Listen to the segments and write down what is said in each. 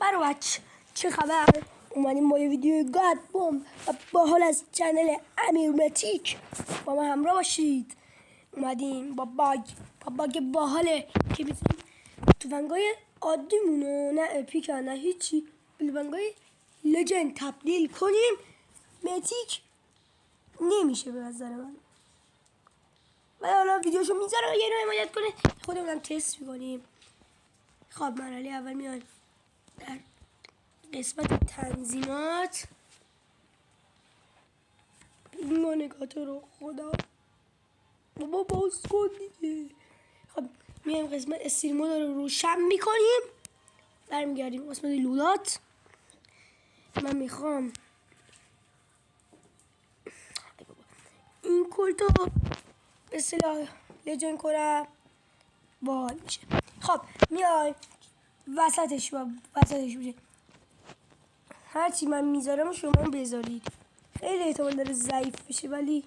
برو بچه چه خبر؟ اومدیم با یه ویدیو گاد بوم و باحال از چنل امیرمتیک با ما همراه باشید. اومدیم با باگ باحاله که بتونیم تفنگای عادیمونو نه اپیک نه هیچی تفنگای لجند تبدیل کنیم. متیک نمیشه به نظر من. و حالا ویدیوشو میذارم یه نوع حمایت کنه خودمونم تست میکنیم. خب مرحله اول میایم در قسمت تنظیمات. این نگاهت رو خدا بابا باز کن دیگه. خب میایم قسمت استریم مود رو روشن میکنیم. برمیگردیم قسمت لودات. من میخوام این کلتو به اصطلاح لجن کنم باحال میشه. خب میایم وسطش میشه. هرچی من میذارم شما بذارید. خیلی احتمال داره ضعیف بشه ولی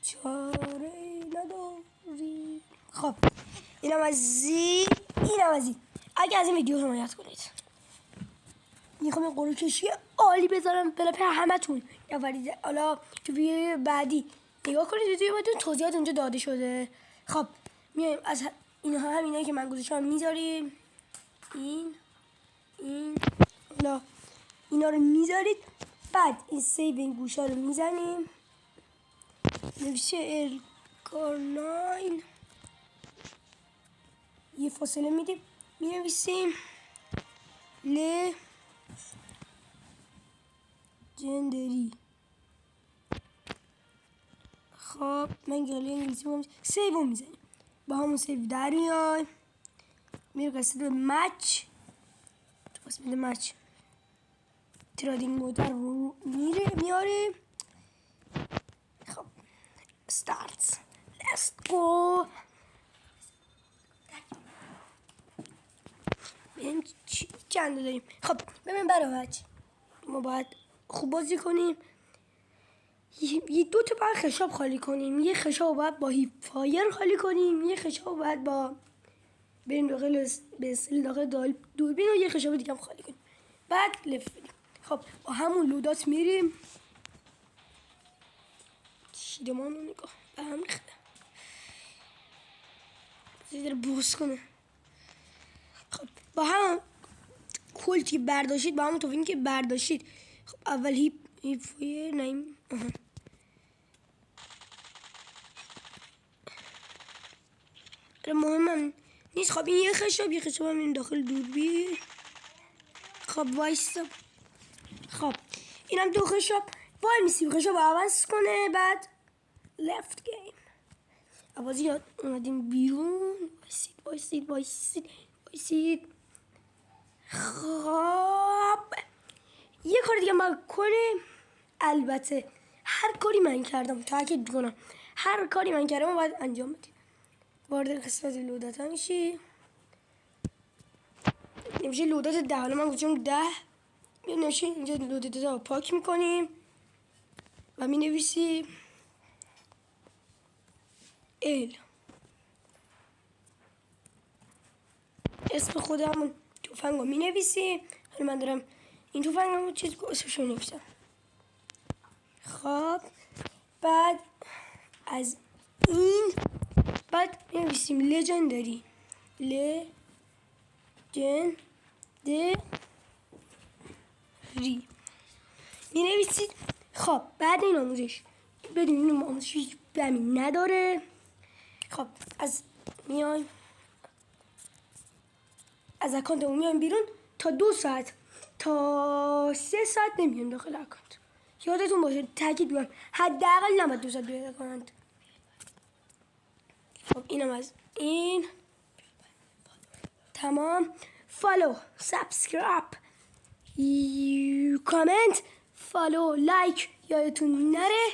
چاره نداری. خب اینم از این. اگه از این ویدیو حمایت کنید میخوام این قرعه کشی عالی بذارم بلا همتون نفرید. حالا تو ویدیو بعدی نگاه کنید ویدیو بعدی توضیحات اونجا داده شده. خب میایم از اینها همینایی که من گذاشتم میذاریم. این حالا اینا رو میذارید. بعد این سیو این گوشا رو میزنیم. نوشته الکارناین یه فاصله میدیم مینویسیم لجندری. خب من گاله انگلیسی هم سیو میزنیم با همون سیو در میایم. میره قسمت مچ. تو قسمت مچ ترادینگ مودر رو میاریم. خب استارت لیتس گو. ببین چند داریم. خب ببین برای بچه ما باید خوب بازی کنیم. یه دو تا باید خشاب خالی کنیم. یه خشاب باید با هیپ فایر خالی کنیم. یه خشاب باید با بریم داخل دوربین و یه خشاب دیگه هم خالی کنیم. بعد لفت بدیم. خب با همون لودات میریم. شیدمان رو نگاه به هم ریخته. بذاری بوس کنه. خب با هم کلتی برداشتید با همون توفینی که برداشتید. خب اول هیپ فایر نیم. مهمم نیست. خب این یه خشاب هم این داخل دوربین. خب وایستا. خب اینم دو خشاب وای میسیم خشاب عوض کنه. بعد لفت گیم عوضی یاد اومدیم بیرون. وایسید. خب یه کار دیگه ما کنیم. البته هر کاری من کردم تاکید میکنم هر کاری من کردم باید انجام بدیم. وارد قسمت لودات ها میشی. نمیشه لودات 10. حالا من گذاشتم 10. نمیشه اینجا لودات ها پاک میکنیم و می نویسیم اسم خودمون توفنگ رو می نویسیم. حالا من دارم این توفنگ رو چیز اسمش رو نویسم. خب بعد از این بعد می نویسیم لجندری. می نویسید. خب بعد این آموزش بدون این آموزش هیچ بهمی نداره. خب از میایم از اکانتمون میایم بیرون تا 2 ساعت تا 3 ساعت نمیایم داخل اکانت. یادتون باشه تاکید میکنم حداقل نباید 2 ساعت بیاید اکانت. خب اینم از این. تمام. فالو سابسکرایب کامنت فالو لایک یادتون نره.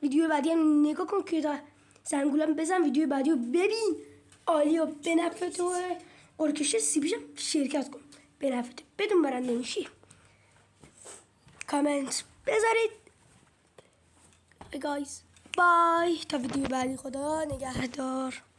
ویدیو بعدی هم نگاه کن که تا زنگولم بزن ویدیو بعدی رو ببین. عالی و به نفع تو. ارکشه سیبیشم شرکت کن به نفع تو بدون برنده میشی. کامنت بذارید. گایز بای تا ویدیو بعدی. خدا نگهدار.